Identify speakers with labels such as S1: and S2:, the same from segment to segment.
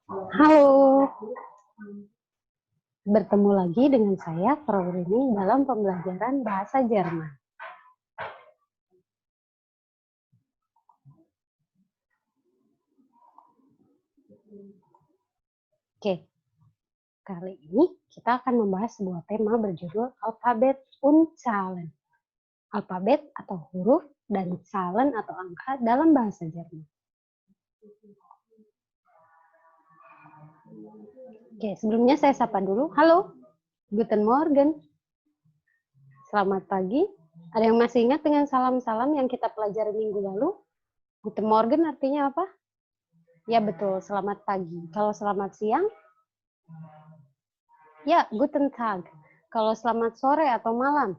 S1: Halo, bertemu lagi dengan saya, Frau Rini, dalam pembelajaran bahasa Jerman. Oke, kali ini kita akan membahas sebuah tema berjudul Alphabet und Zahlen. Alfabet atau huruf dan Zahlen atau angka dalam bahasa Jerman. Oke, sebelumnya saya sapa dulu. Halo, Guten Morgen. Selamat pagi. Ada yang masih ingat dengan salam-salam yang kita pelajari minggu lalu? Guten Morgen artinya apa? Ya betul, selamat pagi. Kalau selamat siang? Ya, Guten Tag. Kalau selamat sore atau malam?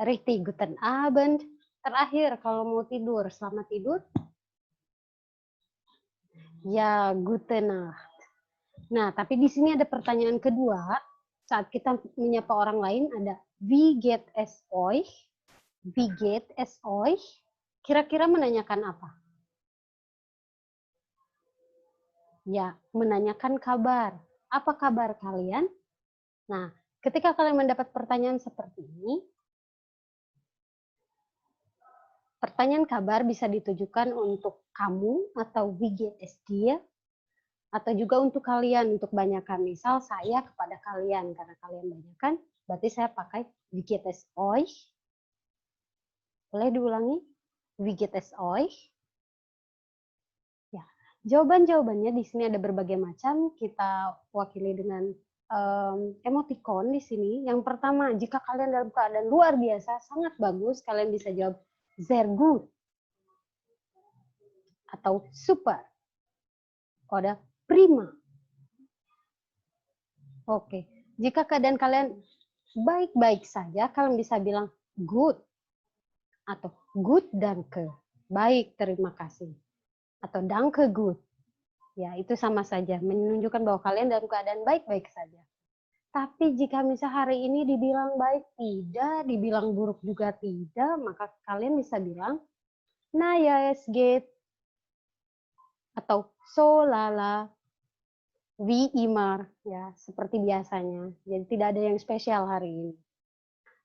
S1: Richtig, Guten Abend. Terakhir, kalau mau tidur, selamat tidur? Ya, Gute Nacht. Nah, tapi di sini ada pertanyaan kedua. Saat kita menyapa orang lain ada Wie geht es euch? Wie geht es euch? Kira-kira menanyakan apa? Ya, menanyakan kabar. Apa kabar kalian? Nah, ketika kalian mendapat pertanyaan seperti ini, pertanyaan kabar bisa ditujukan untuk kamu atau wie geht es dir, atau juga untuk kalian, untuk banyakan. Misal saya kepada kalian, karena kalian banyakan, berarti saya pakai wie geht es euch. Boleh diulangi? Wie geht es euch? Ya, jawaban-jawabannya di sini ada berbagai macam. Kita wakili dengan emoticon di sini. Yang pertama, jika kalian dalam keadaan luar biasa, sangat bagus, kalian bisa jawab sehr gut atau super. Ada prima. Oke, jika keadaan kalian baik-baik saja, kalian bisa bilang good atau good danke. Baik, terima kasih. Atau danke good. Ya, itu sama saja, menunjukkan bahwa kalian dalam keadaan baik-baik saja. Tapi jika misal hari ini dibilang baik tidak, dibilang buruk juga tidak, maka kalian bisa bilang na ja, es geht atau so lala, wie immer, ya, seperti biasanya. Jadi tidak ada yang spesial hari ini.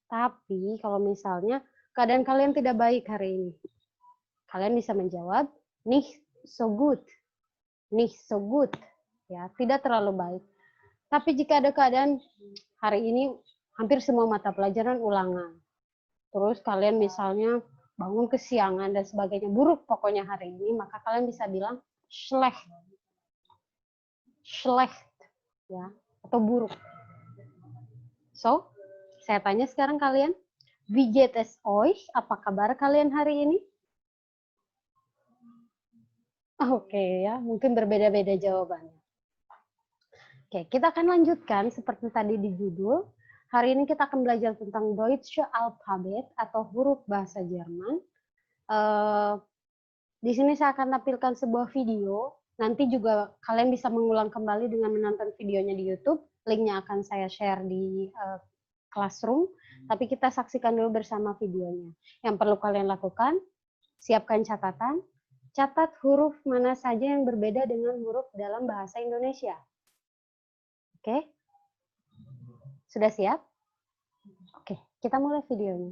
S1: Tapi kalau misalnya keadaan kalian tidak baik hari ini, kalian bisa menjawab nicht so gut. Nicht so gut. Ya, tidak terlalu baik. Tapi jika ada keadaan hari ini hampir semua mata pelajaran ulangan. Terus kalian misalnya bangun kesiangan dan sebagainya, buruk pokoknya hari ini, maka kalian bisa bilang schlecht. Schlecht, ya, atau buruk. So, saya tanya sekarang kalian, wie geht es euch? Apa kabar kalian hari ini? Oke, ya, mungkin berbeda-beda jawabannya. Oke, kita akan lanjutkan seperti tadi di judul. Hari ini kita akan belajar tentang Deutsche Alphabet atau huruf bahasa Jerman. Di sini saya akan tampilkan sebuah video. Nanti juga kalian bisa mengulang kembali dengan menonton videonya di YouTube. Linknya akan saya share di Classroom. Tapi kita saksikan dulu bersama videonya. Yang perlu kalian lakukan, siapkan catatan. Catat huruf mana saja yang berbeda dengan huruf dalam bahasa Indonesia. Oke? Sudah siap? Oke, kita mulai videonya.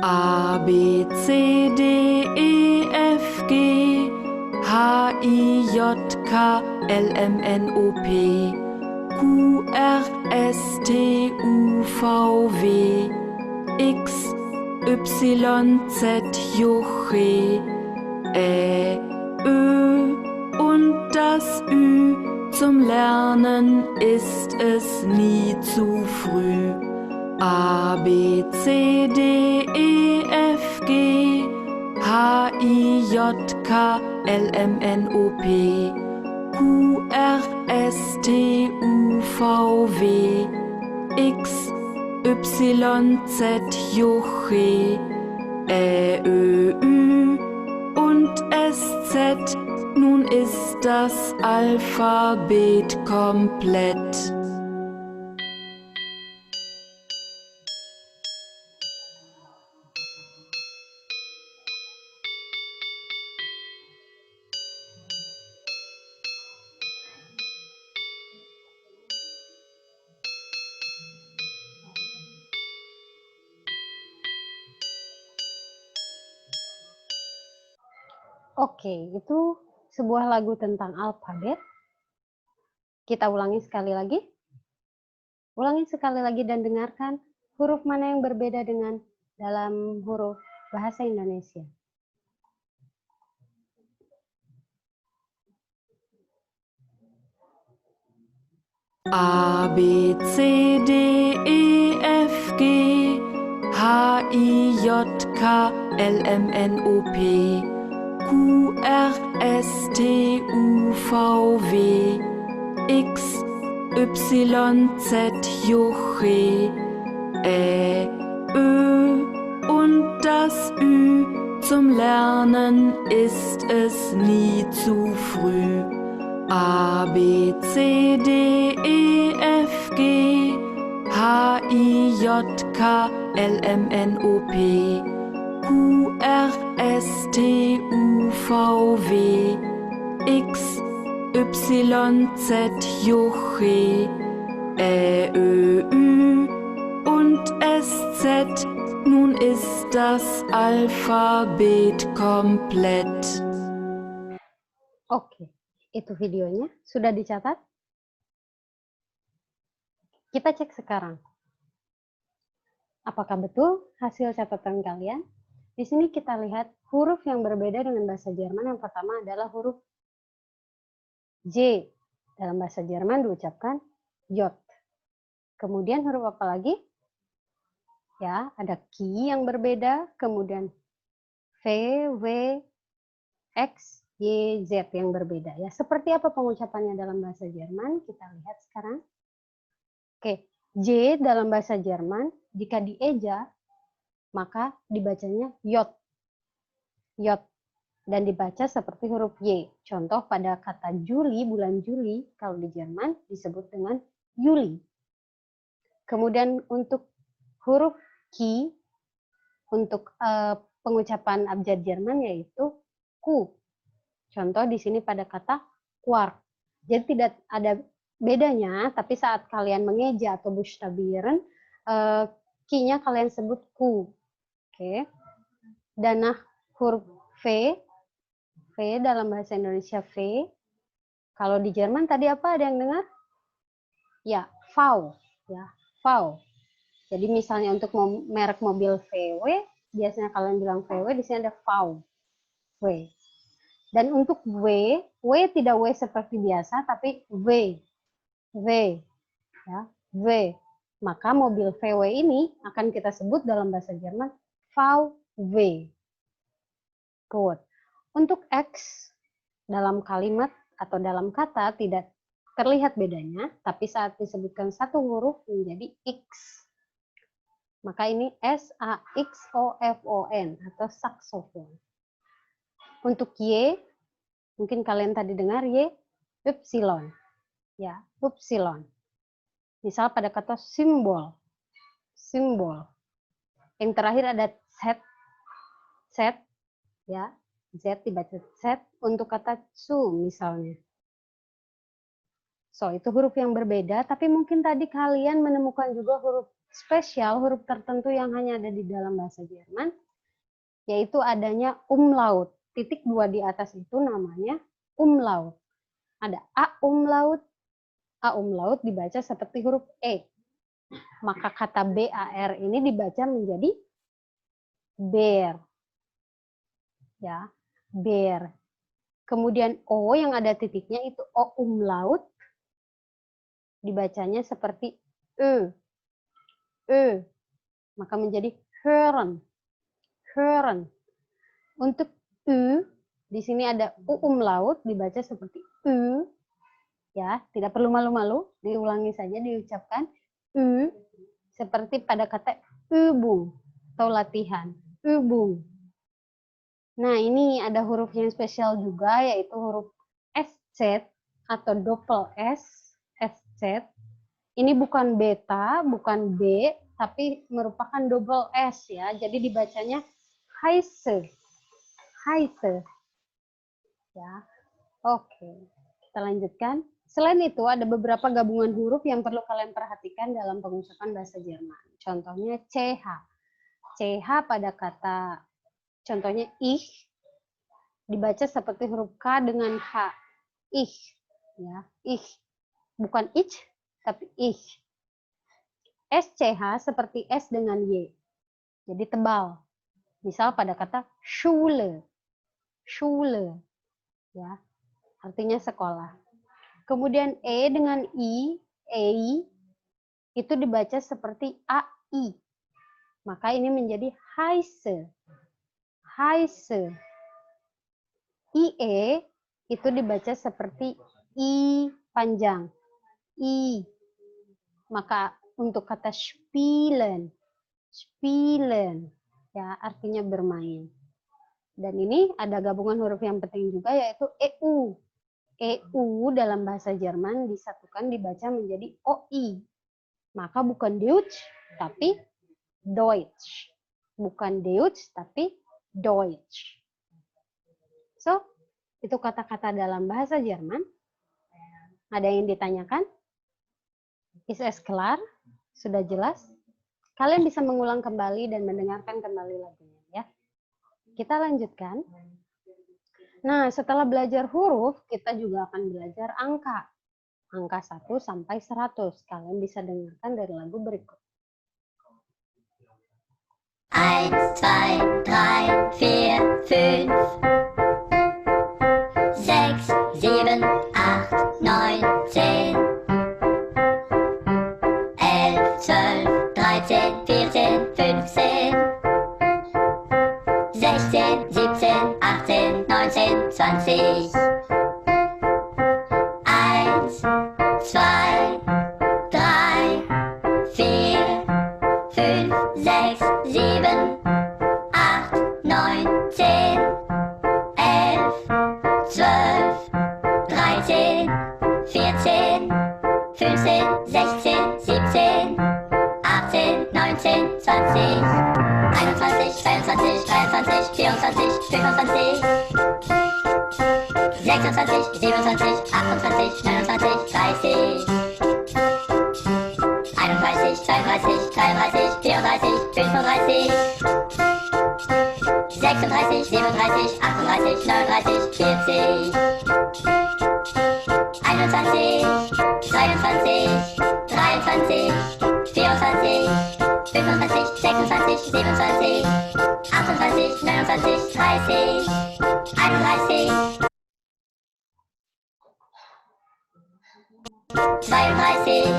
S2: A, B, C, D, E, F, G, H, I, J, K, L, M, N, O, P, Q, R, S, T, U, V, W, X, Y, Z, J, Ö und das Ü. Zum Lernen ist es nie zu früh. A, B, C, D, E, F, G, H, I, J, K, L, M, N, O, P, Q, R, S, T, U, V, W, X, Y, Z, J, Ö, Ü und SZ. Nun ist das Alphabet komplett.
S1: Oke, itu sebuah lagu tentang alfabet. Kita ulangi sekali lagi. Ulangi sekali lagi dan dengarkan huruf mana yang berbeda dengan dalam huruf bahasa Indonesia.
S2: A, B, C, D, E, F, G, H, I, J, K, L, M, N, O, P, Q, R, S, T, U, V, W, X, Y, Z, J, Ä, Ö und das Ü. Zum Lernen ist es nie zu früh. A, B, C, D, E, F, G, H, I, J, K, L, M, N, O, P, Q, R, S, T, U, V, W, X, Y, Z, J, Ä, Ö, Ü und SZ. Nun ist das Alphabet komplett.
S1: Oke, itu videonya. Sudah dicatat? Kita cek sekarang. Apakah betul hasil catatan kalian? Di sini kita lihat huruf yang berbeda dengan bahasa Jerman. Yang pertama adalah huruf J. Dalam bahasa Jerman diucapkan J. Kemudian huruf apa lagi? Ya, ada Q yang berbeda, kemudian V, W, X, Y, Z yang berbeda. Ya, seperti apa pengucapannya dalam bahasa Jerman? Kita lihat sekarang. Oke, J dalam bahasa Jerman jika dieja maka dibacanya J. J dan dibaca seperti huruf Y. Contoh pada kata Juli, bulan Juli, kalau di Jerman disebut dengan Juli. Kemudian untuk huruf Q, untuk pengucapan abjad Jerman yaitu Q. Contoh di sini pada kata quark. Jadi tidak ada bedanya, tapi saat kalian mengeja atau buchstabieren, Q-nya kalian sebut Q. Oke. Dan nah, huruf V, V dalam bahasa Indonesia V. Kalau di Jerman tadi apa? Ada yang dengar? Ya, V. Ya, V. Jadi misalnya untuk merek mobil VW, biasanya kalian bilang VW, di sini ada V. W. Dan untuk W tidak W seperti biasa, tapi W. W. Ya, W. Maka mobil VW ini akan kita sebut dalam bahasa Jerman VW. Good. Untuk X dalam kalimat atau dalam kata tidak terlihat bedanya, tapi saat disebutkan satu huruf menjadi X. Maka ini S-A-X-O-F-O-N atau saksofon. Untuk Y, mungkin kalian tadi dengar Y, Y. Ya, Y. Misal pada kata simbol. Simbol. Yang terakhir ada Z. Z. Ya, Z dibaca Z untuk kata su misalnya. So, itu huruf yang berbeda, tapi mungkin tadi kalian menemukan juga huruf spesial, huruf tertentu yang hanya ada di dalam bahasa Jerman, yaitu adanya umlaut. Titik 2 di atas itu namanya umlaut. Ada A umlaut dibaca seperti huruf E. Maka kata BAR ini dibaca menjadi bear. Ya, bear. Kemudian O yang ada titiknya itu O umlaut dibacanya seperti E. Maka menjadi hören. Hören. Untuk U, di sini ada U umlaut dibaca seperti U. Ya, tidak perlu malu-malu, diulangi saja diucapkan U seperti pada kata Übung atau latihan. Übung. Nah, ini ada huruf yang spesial juga yaitu huruf SZ atau double S, SZ. Ini bukan beta, bukan B, tapi merupakan double S ya. Jadi dibacanya heise. Heise. Ya. Oke. Kita lanjutkan. Selain itu ada beberapa gabungan huruf yang perlu kalian perhatikan dalam pengucapan bahasa Jerman. Contohnya CH. CH pada kata contohnya ich dibaca seperti huruf K dengan H. Ich, ya, ich. Bukan ich, tapi ich. SCH seperti S dengan Y. Jadi tebal. Misal pada kata Schule. Schule. Ya, artinya sekolah. Kemudian E dengan I, EI, itu dibaca seperti AI. Maka ini menjadi heiße. Heiße. IE itu dibaca seperti I panjang. I. Maka untuk kata spielen, spielen, ya artinya bermain. Dan ini ada gabungan huruf yang penting juga yaitu EU. EU dalam bahasa Jerman disatukan dibaca menjadi OI. Maka bukan Deutsch tapi Deutsch. Bukan Deutsch tapi Deutsch. So, itu kata-kata dalam bahasa Jerman. Ada yang ditanyakan? Is es klar? Sudah jelas? Kalian bisa mengulang kembali dan mendengarkan kembali lagunya ya. Kita lanjutkan. Nah, setelah belajar huruf, kita juga akan belajar angka. Angka 1 sampai 100. Kalian bisa dengarkan dari lagu berikut.
S3: 1, 2, 3, 4, 5, 6, 7, 8, 9, 10, 11, 12, 13, 14, 15, 16, 17, 18, 19, 20. 1, 2, 3, 4, 5, 6, 7, 8, 9, 10, 11, 12, 13, 14, 15, 16, 17, 18, 19, 20, 21, 22, 23, 24, 25, 26, 27, 28, 29, 30, 31, 32, 33, 34, 35, 36, 37, 38, 39, 40, 21, 22, 23, 24, 25, 26, 27, 28, 29, 30, 31, 32, 33, 34, 35, 36, 37, 38, 39, 40, 41, 42, 43, 44, 45, 46, 47, 48, 49, 50, 51, 52, 53, 54, 55, 56, 57, 58, 59, 60, 41, 42,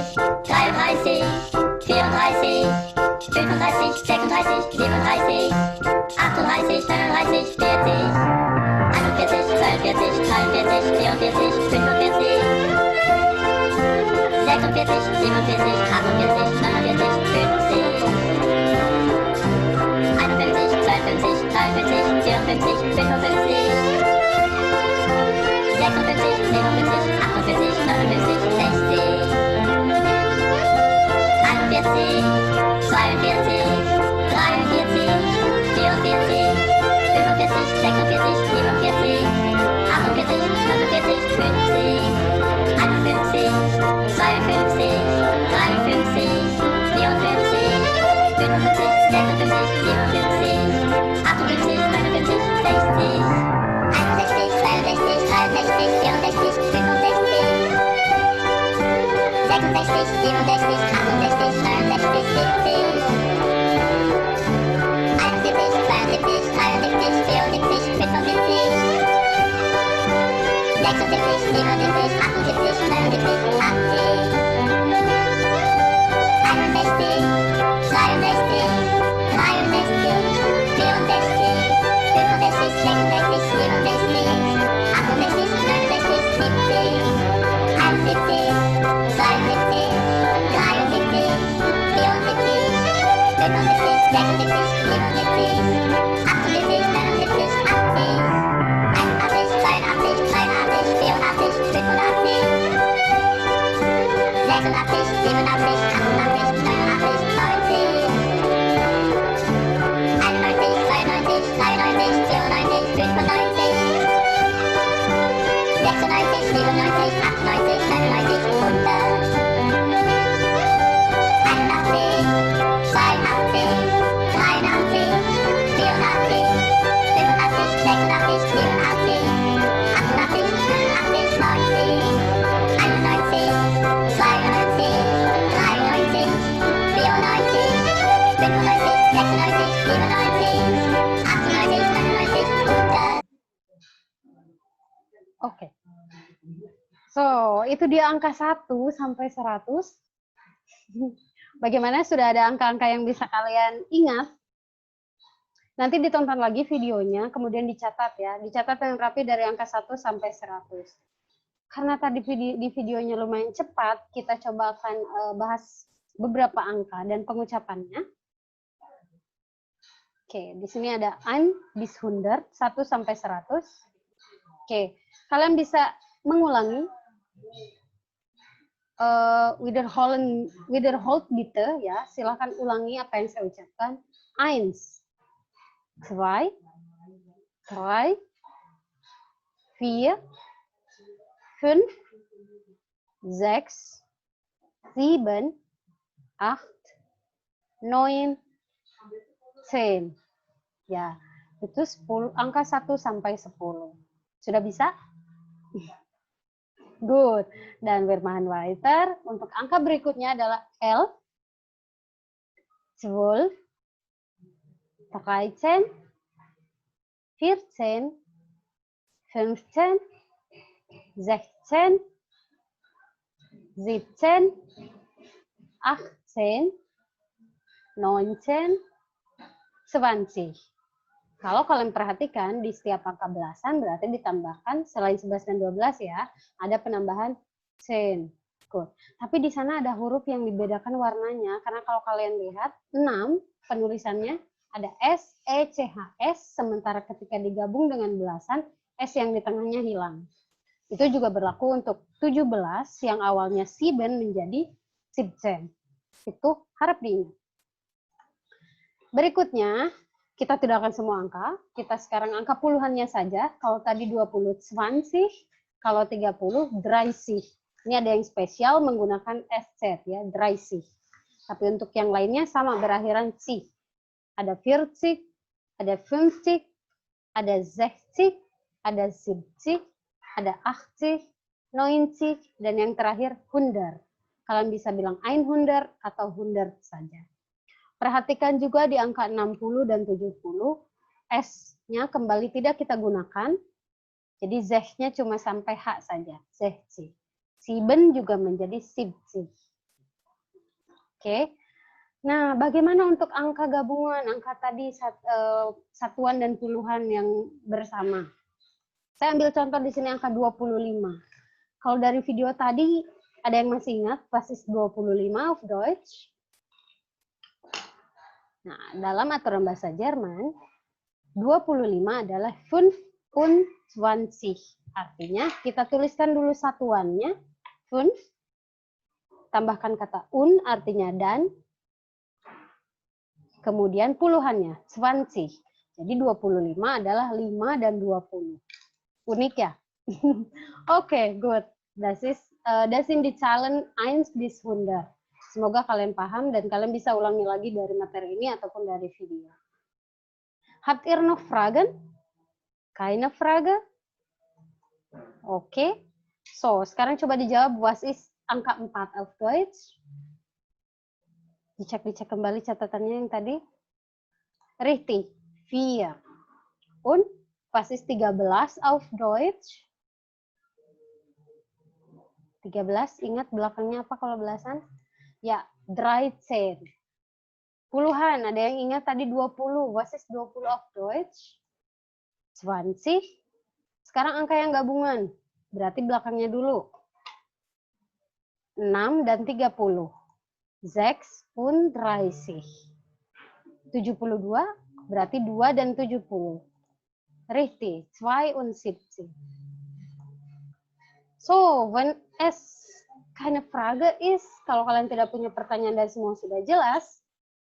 S3: 43, 44, 45, 46, 47, 48, 49, 50, 51, 52, 53, 54, 55, 56, 57, 58, 59, 60, 61, 62, 63, 64, 65, 66, 67, 68, 69, 70, 71, 72, 73, 74, 75, 76, 77, 78, 79, 80, 61, 62, 63, 64, 65, 66, 67, 68, 69, 70, 71, 72, 73, 74, 75, 76, 77, 78, 79, 80, 81, 82, 83, 84, 85, 86, 87, 88, 89, 90, 91, 92, 93, 94, 95, 96, 97, 98, 99, 100, 81, 82, 83, 84, 85, 86, 87, 88,
S1: Oke. So, itu dia angka 1 sampai 100. Bagaimana, sudah ada angka-angka yang bisa kalian ingat? Nanti ditonton lagi videonya, kemudian dicatat ya. Dicatat yang rapi dari angka 1 sampai 100. Karena tadi di videonya lumayan cepat, kita coba akan bahas beberapa angka dan pengucapannya. Oke, di sini ada 1 bis 100, 1 sampai 100. Oke, kalian bisa mengulangi wiederholt bitte ya. Silakan ulangi apa yang saya ucapkan. 1, 2, 3, 4, 5, 6, 7, 8, 9, 10. Ya, itu 10, angka 1 sampai 10. Sudah bisa? Good. Dan wir machen weiter. Untuk angka berikutnya adalah L, 12, 13, 14, 15, 16, 17, 18, 19, 20. Kalau kalian perhatikan di setiap angka belasan berarti ditambahkan selain 11 dan 12 ya, ada penambahan 10. Good. Tapi di sana ada huruf yang dibedakan warnanya karena kalau kalian lihat 6 penulisannya ada S, E, C, H, S, sementara ketika digabung dengan belasan S yang di tengahnya hilang. Itu juga berlaku untuk 17 yang awalnya 7 menjadi 17. Itu harap diingat. Berikutnya, kita tidak akan semua angka, kita sekarang angka puluhannya saja. Kalau tadi 20, 20, kalau 30, 30. Ini ada yang spesial menggunakan SZ ya, 30. Tapi untuk yang lainnya sama berakhiran C. Ada 40, ada 50, ada 60, ada 70, ada 80, 90, dan yang terakhir 100. Kalian bisa bilang 100 atau 100 saja. Perhatikan juga di angka 60 dan 70, S-nya kembali tidak kita gunakan. Jadi Z-nya cuma sampai H saja, Z-C. Sieben juga menjadi Sibci. Oke. Nah, bagaimana untuk angka gabungan, angka tadi satuan dan puluhan yang bersama? Saya ambil contoh di sini angka 25. Kalau dari video tadi, ada yang masih ingat basis 25 auf Deutsch? Nah, dalam aturan bahasa Jerman, 25 adalah 25. Artinya, kita tuliskan dulu satuannya, 5, tambahkan kata artinya dan, kemudian puluhannya, 20. Jadi 25 adalah 5 dan 20. Unik ya? Oke, good. Das sind die Zahlen 1 bis 100. Semoga kalian paham dan kalian bisa ulangi lagi dari materi ini ataupun dari video. Habt ihr noch Fragen? Keine Frage? Oke. So, sekarang coba dijawab, was ist angka 4 auf Deutsch? Dicek kembali catatannya yang tadi. Richtig, 4. Und was ist 13 auf Deutsch? 13, ingat belakangnya apa kalau belasan? Ya, 13. Puluhan, ada yang ingat tadi 20. Was ist 20 auf Deutsch? 20. Sekarang angka yang gabungan. Berarti belakangnya dulu. 6 dan 30. 36. 72, berarti 2 dan 70. Richtig, 72. So, when es keine Frage ist, kalau kalian tidak punya pertanyaan dan semua sudah jelas,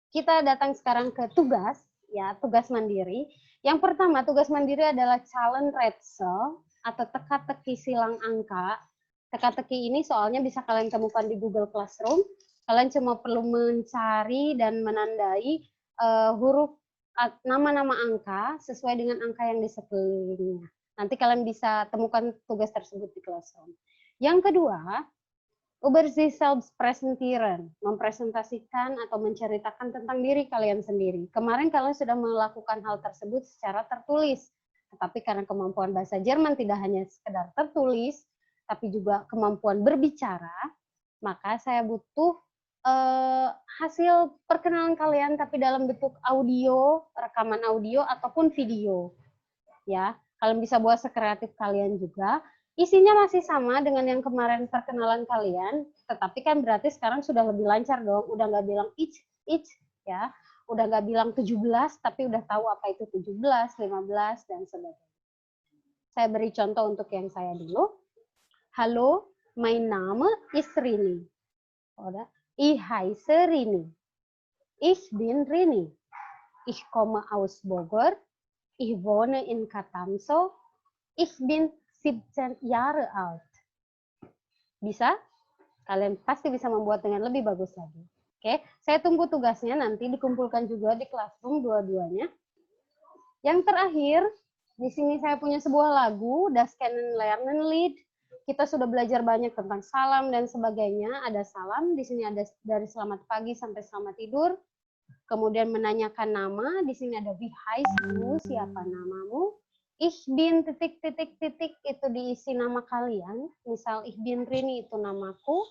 S1: kita datang sekarang ke tugas, ya, tugas mandiri. Yang pertama, tugas mandiri adalah Zahlenrätsel atau teka-teki silang angka. Teka-teki ini soalnya bisa kalian temukan di Google Classroom. Kalian cuma perlu mencari dan menandai huruf nama-nama angka sesuai dengan angka yang di sekelilingnya. Nanti kalian bisa temukan tugas tersebut di Classroom. Yang kedua, Über sich selbst präsentieren, mempresentasikan atau menceritakan tentang diri kalian sendiri. Kemarin kalian sudah melakukan hal tersebut secara tertulis, tetapi karena kemampuan bahasa Jerman tidak hanya sekedar tertulis, tapi juga kemampuan berbicara, maka saya butuh hasil perkenalan kalian, tapi dalam bentuk audio, rekaman audio ataupun video. Ya, kalian bisa buat sekreatif kalian juga. Isinya masih sama dengan yang kemarin perkenalan kalian, tetapi kan berarti sekarang sudah lebih lancar dong, udah nggak bilang each, ya, udah nggak bilang 17, tapi udah tahu apa itu 17, 15, dan sebagainya. Saya beri contoh untuk yang saya dulu. Halo, mein Name ist Rini. Oder? Ich heiße Rini. Ich bin Rini. Ich komme aus Bogor. Ich wohne in Katamso. Ich bin 17 Jahre alt. Bisa? Kalian pasti bisa membuat dengan lebih bagus lagi. Oke, saya tunggu tugasnya nanti dikumpulkan juga di Classroom dua-duanya. Yang terakhir, di sini saya punya sebuah lagu, Das Kennen Lernen Lied. Kita sudah belajar banyak tentang salam dan sebagainya. Ada salam, di sini ada dari selamat pagi sampai selamat tidur. Kemudian menanyakan nama, di sini ada wie heißt du, siapa namamu. Ich bin titik-titik itu diisi nama kalian. Misal ich bin Rini itu namaku.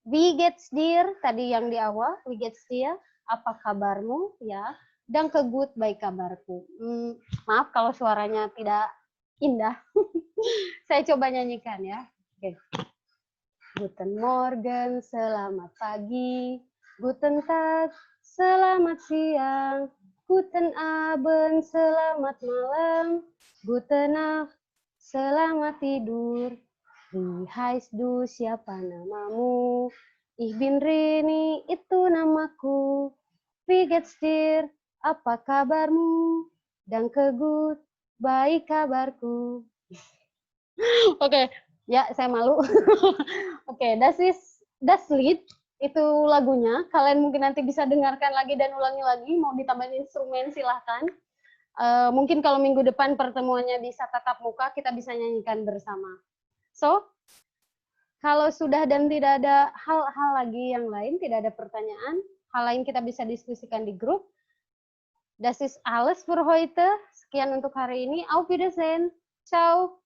S1: Wie geht's dir tadi yang di awal, wie geht's dir? Apa kabarmu ya? Dan ke good baik kabarku. Maaf kalau suaranya tidak indah. Saya coba nyanyikan ya. Oke. Guten Morgen, selamat pagi. Guten Tag, selamat siang. Guten Abend, selamat malam. Guten Nacht, selamat tidur. Wie heißt du, siapa namamu? Ich bin Rini, itu namaku. Wie geht's dir, apa kabarmu? Danke gut, baik kabarku. Oke, ya saya malu. Oke, das Lied. Itu lagunya, kalian mungkin nanti bisa dengarkan lagi dan ulangi lagi, mau ditambahin instrumen silahkan. Mungkin kalau minggu depan pertemuannya bisa tatap muka, kita bisa nyanyikan bersama. So, kalau sudah dan tidak ada hal-hal lagi yang lain, tidak ada pertanyaan, hal lain kita bisa diskusikan di grup. Das ist alles für heute. Sekian untuk hari ini. Auf Wiedersehen. Ciao.